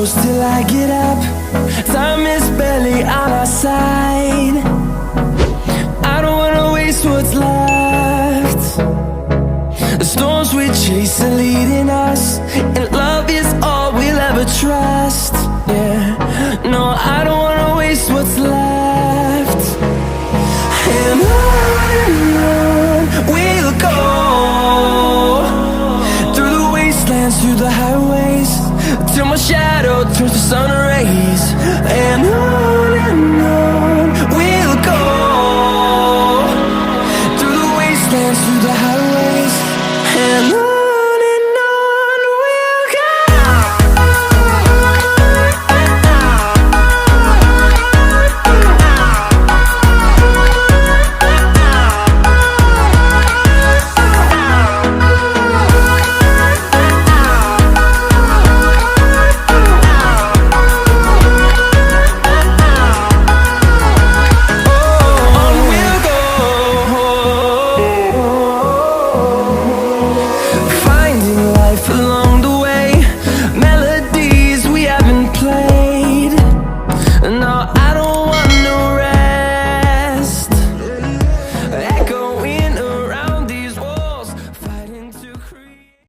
close till I get up. Time is barely on our side. I don't wanna waste what's left. The storms we chase are leading us, and love is all we'll ever trust. Yeah, no, I don't wanna waste what's left. And on we'll go, through the wastelands, through the highways, till my shadow turns to sun rays. And on we'll go, through the wastelands, through the highways, and on we'll go. Finding life along